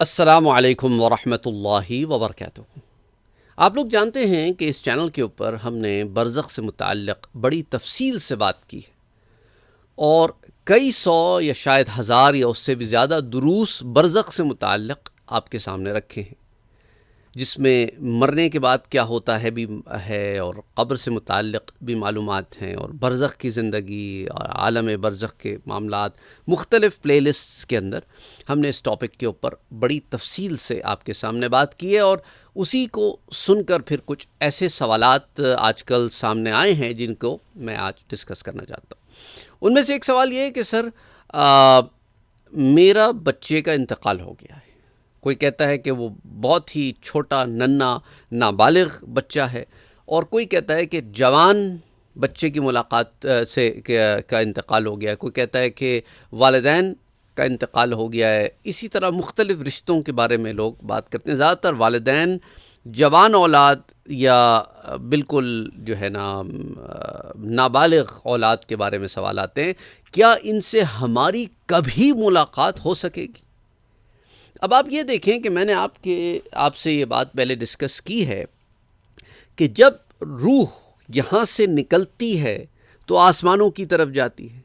السلام علیکم ورحمۃ اللہ وبرکاتہ۔ آپ لوگ جانتے ہیں کہ اس چینل کے اوپر ہم نے برزخ سے متعلق بڑی تفصیل سے بات کی ہے اور کئی سو یا شاید ہزار یا اس سے بھی زیادہ دروس برزخ سے متعلق آپ کے سامنے رکھے ہیں، جس میں مرنے کے بعد کیا ہوتا ہے بھی ہے، اور قبر سے متعلق بھی معلومات ہیں، اور برزخ کی زندگی اور عالم برزخ کے معاملات مختلف پلے لسٹس کے اندر ہم نے اس ٹاپک کے اوپر بڑی تفصیل سے آپ کے سامنے بات کی ہے، اور اسی کو سن کر پھر کچھ ایسے سوالات آج کل سامنے آئے ہیں جن کو میں آج ڈسکس کرنا چاہتا ہوں۔ ان میں سے ایک سوال یہ ہے کہ سر میرا بچے کا انتقال ہو گیا ہے۔ کوئی کہتا ہے کہ وہ بہت ہی چھوٹا ننھا نابالغ بچہ ہے، اور کوئی کہتا ہے کہ جوان بچے کی ملاقات سے کا انتقال ہو گیا ہے، کوئی کہتا ہے کہ والدین کا انتقال ہو گیا ہے۔ اسی طرح مختلف رشتوں کے بارے میں لوگ بات کرتے ہیں۔ زیادہ تر والدین جوان اولاد یا بالکل جو ہے نا نابالغ اولاد کے بارے میں سوال آتے ہیں، کیا ان سے ہماری کبھی ملاقات ہو سکے گی؟ اب آپ یہ دیکھیں کہ میں نے آپ سے یہ بات پہلے ڈسکس کی ہے کہ جب روح یہاں سے نکلتی ہے تو آسمانوں کی طرف جاتی ہے،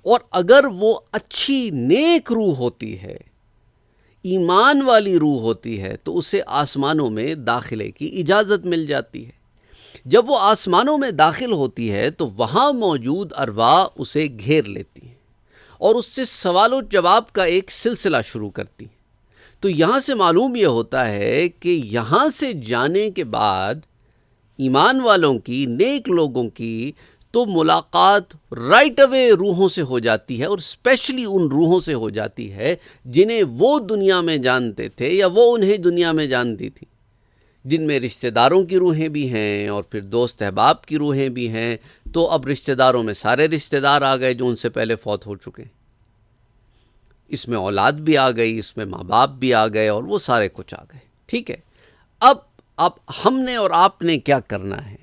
اور اگر وہ اچھی نیک روح ہوتی ہے، ایمان والی روح ہوتی ہے، تو اسے آسمانوں میں داخلے کی اجازت مل جاتی ہے۔ جب وہ آسمانوں میں داخل ہوتی ہے تو وہاں موجود ارواح اسے گھیر لیتی ہیں اور اس سے سوال و جواب کا ایک سلسلہ شروع کرتی ہیں۔ تو یہاں سے معلوم یہ ہوتا ہے کہ یہاں سے جانے کے بعد ایمان والوں کی، نیک لوگوں کی تو ملاقات رائٹ اوے روحوں سے ہو جاتی ہے، اور اسپیشلی ان روحوں سے ہو جاتی ہے جنہیں وہ دنیا میں جانتے تھے یا وہ انہیں دنیا میں جانتی تھی، جن میں رشتہ داروں کی روحیں بھی ہیں اور پھر دوست احباب کی روحیں بھی ہیں۔ تو اب رشتہ داروں میں سارے رشتہ دار آ گئے جو ان سے پہلے فوت ہو چکے ہیں، اس میں اولاد بھی آ گئی، اس میں ماں باپ بھی آ گئے، اور وہ سارے کچھ آ گئے۔ ٹھیک ہے، اب ہم نے اور آپ نے کیا کرنا ہے؟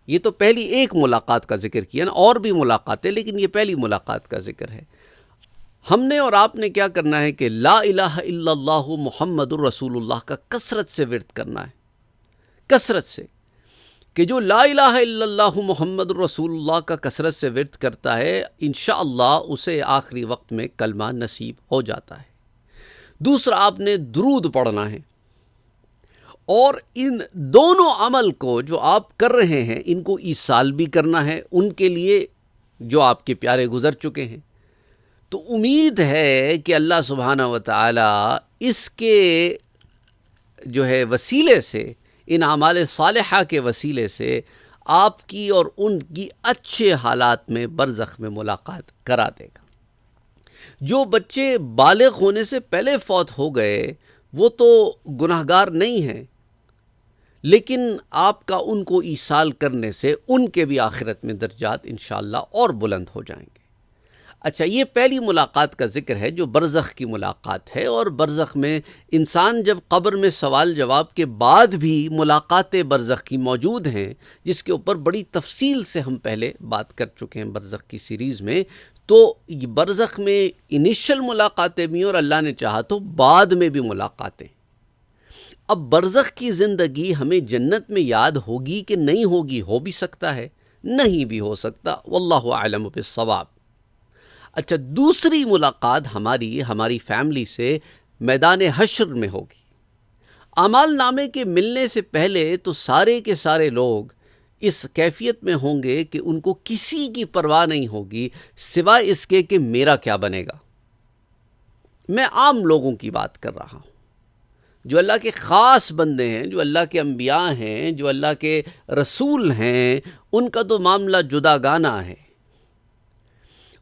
یہ تو پہلی ایک ملاقات کا ذکر کیا نا، اور بھی ملاقاتیں، لیکن یہ پہلی ملاقات کا ذکر ہے۔ ہم نے اور آپ نے کیا کرنا ہے کہ لا الہ الا اللہ محمد الرسول اللہ کا کثرت سے ورد کرنا ہے، کثرت سے، کہ جو لا الہ الا اللہ محمد الرسول اللہ کا کثرت سے ورد کرتا ہے انشاءاللہ اسے آخری وقت میں کلمہ نصیب ہو جاتا ہے۔ دوسرا، آپ نے درود پڑھنا ہے، اور ان دونوں عمل کو جو آپ کر رہے ہیں ان کو ایصال بھی کرنا ہے ان کے لیے جو آپ کے پیارے گزر چکے ہیں۔ تو امید ہے کہ اللہ سبحانہ و تعالی اس کے جو ہے وسیلے سے، ان اعمال صالحہ کے وسیلے سے آپ کی اور ان کی اچھے حالات میں برزخ میں ملاقات کرا دے گا۔ جو بچے بالغ ہونے سے پہلے فوت ہو گئے وہ تو گناہگار نہیں ہیں، لیکن آپ کا ان کو ایصال کرنے سے ان کے بھی آخرت میں درجات انشاءاللہ اور بلند ہو جائیں گے۔ اچھا، یہ پہلی ملاقات کا ذکر ہے جو برزخ کی ملاقات ہے، اور برزخ میں انسان جب قبر میں سوال جواب کے بعد بھی ملاقات برزخ کی موجود ہیں، جس کے اوپر بڑی تفصیل سے ہم پہلے بات کر چکے ہیں برزخ کی سیریز میں۔ تو برزخ میں انیشل ملاقاتیں بھی ہیں، اور اللہ نے چاہا تو بعد میں بھی ملاقاتیں۔ اب برزخ کی زندگی ہمیں جنت میں یاد ہوگی کہ نہیں ہوگی؟ ہو بھی سکتا ہے، نہیں بھی ہو سکتا، واللہ اعلم بالصواب۔ اچھا، دوسری ملاقات ہماری فیملی سے میدان حشر میں ہوگی۔ اعمال نامے کے ملنے سے پہلے تو سارے کے سارے لوگ اس کیفیت میں ہوں گے کہ ان کو کسی کی پرواہ نہیں ہوگی سوائے اس کے کہ میرا کیا بنے گا۔ میں عام لوگوں کی بات کر رہا ہوں، جو اللہ کے خاص بندے ہیں، جو اللہ کے انبیاء ہیں، جو اللہ کے رسول ہیں، ان کا تو معاملہ جدا گانہ ہے۔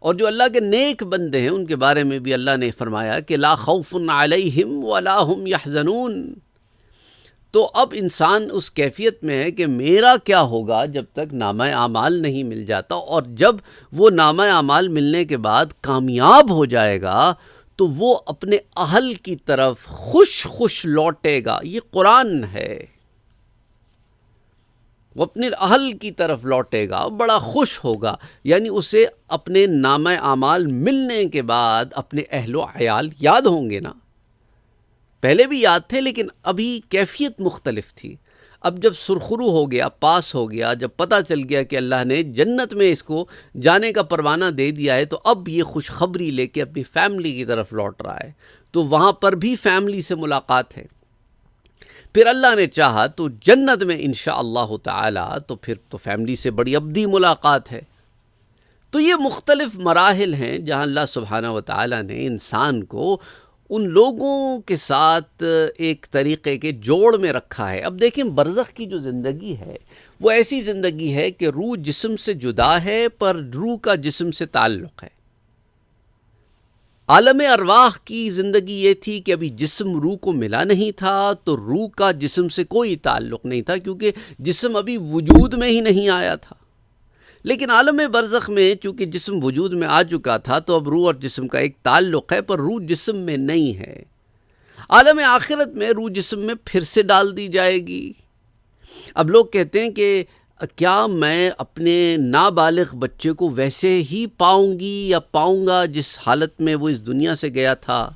اور جو اللہ کے نیک بندے ہیں ان کے بارے میں بھی اللہ نے فرمایا کہ لا خوف علیہم ولا هم یحزنون۔ تو اب انسان اس کیفیت میں ہے کہ میرا کیا ہوگا جب تک نامہ اعمال نہیں مل جاتا، اور جب وہ نامہ اعمال ملنے کے بعد کامیاب ہو جائے گا تو وہ اپنے اہل کی طرف خوش لوٹے گا۔ یہ قرآن ہے، وہ اپنے اہل کی طرف لوٹے گا، بڑا خوش ہوگا، یعنی اسے اپنے نامہ اعمال ملنے کے بعد اپنے اہل و عیال یاد ہوں گے نا۔ پہلے بھی یاد تھے لیکن ابھی کیفیت مختلف تھی. اب جب سرخرو ہو گیا، پاس ہو گیا، جب پتہ چل گیا کہ اللہ نے جنت میں اس کو جانے کا پروانہ دے دیا ہے، تو اب یہ خوشخبری لے کے اپنی فیملی کی طرف لوٹ رہا ہے. تو وہاں پر بھی فیملی سے ملاقات ہے. پھر اللہ نے چاہا تو جنت میں انشاءاللہ تعالی تو پھر تو فیملی سے بڑی ابدی ملاقات ہے. تو یہ مختلف مراحل ہیں جہاں اللہ سبحانہ و تعالی نے انسان کو ان لوگوں کے ساتھ ایک طریقے کے جوڑ میں رکھا ہے. اب دیکھیں برزخ کی جو زندگی ہے وہ ایسی زندگی ہے کہ روح جسم سے جدا ہے پر روح کا جسم سے تعلق ہے. عالم ارواح کی زندگی یہ تھی کہ ابھی جسم روح کو ملا نہیں تھا، تو روح کا جسم سے کوئی تعلق نہیں تھا کیونکہ جسم ابھی وجود میں ہی نہیں آیا تھا. لیکن عالم برزخ میں چونکہ جسم وجود میں آ چکا تھا تو اب روح اور جسم کا ایک تعلق ہے، پر روح جسم میں نہیں ہے. عالم آخرت میں روح جسم میں پھر سے ڈال دی جائے گی. اب لوگ کہتے ہیں کہ کیا میں اپنے نابالغ بچے کو ویسے ہی پاؤں گی یا پاؤں گا جس حالت میں وہ اس دنیا سے گیا تھا؟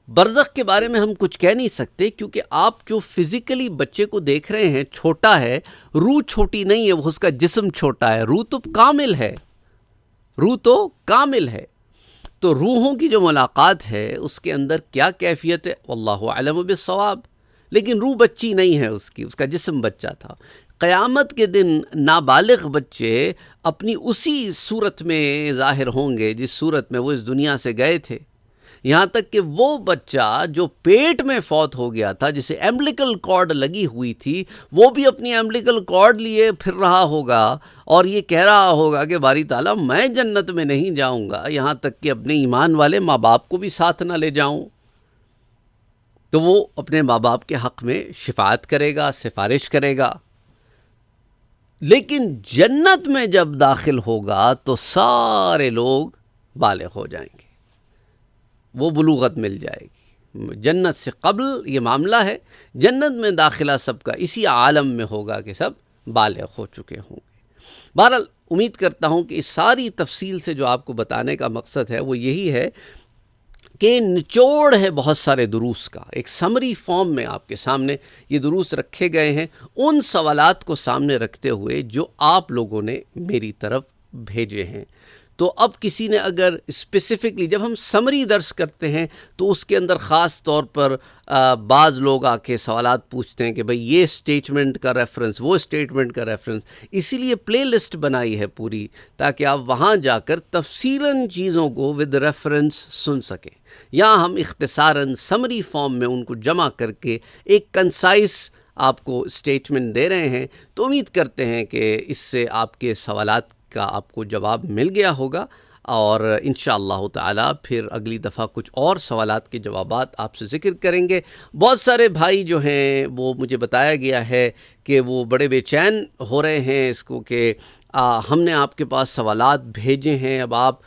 برزخ کے بارے میں ہم کچھ کہہ نہیں سکتے کیونکہ آپ جو فزیکلی بچے کو دیکھ رہے ہیں چھوٹا ہے، روح چھوٹی نہیں ہے، وہ اس کا جسم چھوٹا ہے. روح تو کامل ہے، روح تو کامل ہے. تو روحوں کی جو ملاقات ہے اس کے اندر کیا کیفیت ہے واللہ اعلم بالصواب. لیکن روح بچی نہیں ہے، اس کا جسم بچہ تھا. قیامت کے دن نابالغ بچے اپنی اسی صورت میں ظاہر ہوں گے جس صورت میں وہ اس دنیا سے گئے تھے. یہاں تک کہ وہ بچہ جو پیٹ میں فوت ہو گیا تھا، جسے ایمبلیکل کارڈ لگی ہوئی تھی، وہ بھی اپنی ایمبلیکل کارڈ لیے پھر رہا ہوگا اور یہ کہہ رہا ہوگا کہ باری تعالیٰ میں جنت میں نہیں جاؤں گا یہاں تک کہ اپنے ایمان والے ماں باپ کو بھی ساتھ نہ لے جاؤں. تو وہ اپنے ماں باپ کے حق میں شفاعت کرے گا، سفارش کرے گا. لیکن جنت میں جب داخل ہوگا تو سارے لوگ بالغ ہو جائیں گے، وہ بلوغت مل جائے گی. جنت سے قبل یہ معاملہ ہے، جنت میں داخلہ سب کا اسی عالم میں ہوگا کہ سب بالغ ہو چکے ہوں گے. بہرحال امید کرتا ہوں کہ اس ساری تفصیل سے جو آپ کو بتانے کا مقصد ہے وہ یہی ہے کہ نچوڑ ہے بہت سارے دروس کا. ایک سمری فارم میں آپ کے سامنے یہ دروس رکھے گئے ہیں ان سوالات کو سامنے رکھتے ہوئے جو آپ لوگوں نے میری طرف بھیجے ہیں. تو اب کسی نے اگر اسپیسیفکلی، جب ہم سمری درس کرتے ہیں تو اس کے اندر خاص طور پر بعض لوگ آ کے سوالات پوچھتے ہیں کہ بھئی یہ اسٹیٹمنٹ کا ریفرنس، وہ اسٹیٹمنٹ کا ریفرنس. اسی لیے پلے لسٹ بنائی ہے پوری تاکہ آپ وہاں جا کر تفصیلاً چیزوں کو ود ریفرنس سن سکیں. یہاں ہم اختصاراً سمری فارم میں ان کو جمع کر کے ایک کنسائز آپ کو اسٹیٹمنٹ دے رہے ہیں. تو امید کرتے ہیں کہ اس سے آپ کے سوالات کا آپ کو جواب مل گیا ہوگا، اور انشاءاللہ تعالی پھر اگلی دفعہ کچھ اور سوالات کے جوابات آپ سے ذکر کریں گے. بہت سارے بھائی جو ہیں وہ مجھے بتایا گیا ہے کہ وہ بڑے بے چین ہو رہے ہیں اس کو کہ ہم نے آپ کے پاس سوالات بھیجے ہیں، اب آپ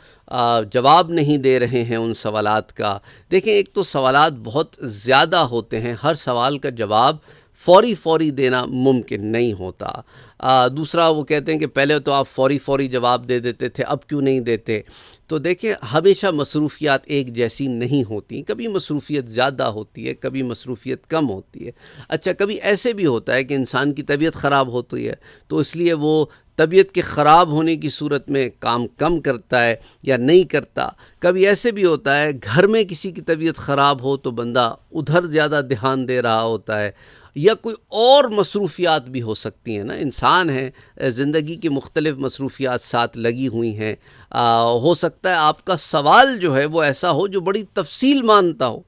جواب نہیں دے رہے ہیں ان سوالات کا. دیکھیں، ایک تو سوالات بہت زیادہ ہوتے ہیں، ہر سوال کا جواب فوری دینا ممکن نہیں ہوتا. دوسرا وہ کہتے ہیں کہ پہلے تو آپ فوری جواب دے دیتے تھے، اب کیوں نہیں دیتے؟ تو دیکھیں، ہمیشہ مصروفیات ایک جیسی نہیں ہوتی، کبھی مصروفیت زیادہ ہوتی ہے، کبھی مصروفیت کم ہوتی ہے. اچھا، کبھی ایسے بھی ہوتا ہے کہ انسان کی طبیعت خراب ہوتی ہے تو اس لیے وہ طبیعت کے خراب ہونے کی صورت میں کام کم کرتا ہے یا نہیں کرتا. کبھی ایسے بھی ہوتا ہے گھر میں کسی کی طبیعت خراب ہو تو بندہ ادھر زیادہ دھیان دے رہا ہوتا ہے، یا کوئی اور مصروفیات بھی ہو سکتی ہیں نا. انسان ہے، زندگی کی مختلف مصروفیات ساتھ لگی ہوئی ہیں. ہو سکتا ہے آپ کا سوال جو ہے وہ ایسا ہو جو بڑی تفصیل مانتا ہو.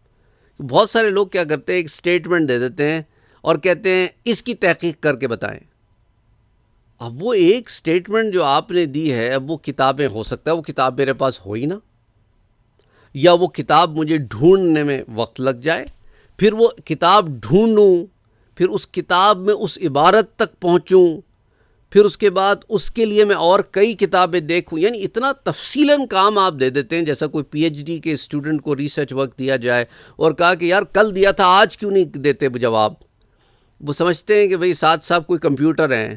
بہت سارے لوگ کیا کرتے ہیں، ایک سٹیٹمنٹ دے دیتے ہیں اور کہتے ہیں اس کی تحقیق کر کے بتائیں. اب وہ ایک سٹیٹمنٹ جو آپ نے دی ہے، اب وہ کتابیں، ہو سکتا ہے وہ کتاب میرے پاس ہو ہی نا، یا وہ کتاب مجھے ڈھونڈنے میں وقت لگ جائے، پھر وہ کتاب ڈھونڈوں، پھر اس کتاب میں اس عبارت تک پہنچوں، پھر اس کے بعد اس کے لیے میں اور کئی کتابیں دیکھوں. یعنی اتنا تفصیلاً کام آپ دے دیتے ہیں جیسا کوئی پی ایچ ڈی کے اسٹوڈنٹ کو ریسرچ ورک دیا جائے اور کہا کہ یار کل دیا تھا آج کیوں نہیں دیتے جواب. وہ سمجھتے ہیں کہ بھئی ساتھ صاحب کوئی کمپیوٹر ہیں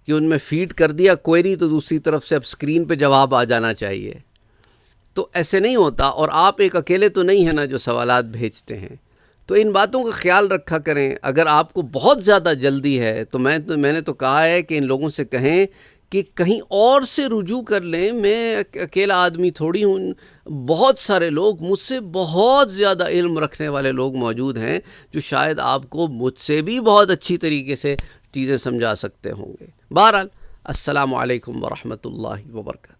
کہ ان میں فیڈ کر دیا کوئری تو دوسری طرف سے اب اسکرین پہ جواب آ جانا چاہیے. تو ایسے نہیں ہوتا، اور آپ ایک اکیلے تو نہیں ہیں نا جو سوالات بھیجتے ہیں. تو ان باتوں کا خیال رکھا کریں. اگر آپ کو بہت زیادہ جلدی ہے تو میں نے تو کہا ہے کہ ان لوگوں سے کہیں کہ کہیں اور سے رجوع کر لیں. میں اکیلا آدمی تھوڑی ہوں، بہت سارے لوگ مجھ سے بہت زیادہ علم رکھنے والے لوگ موجود ہیں جو شاید آپ کو مجھ سے بھی بہت اچھی طریقے سے چیزیں سمجھا سکتے ہوں گے. بہرحال السلام علیکم ورحمۃ اللہ وبرکاتہ.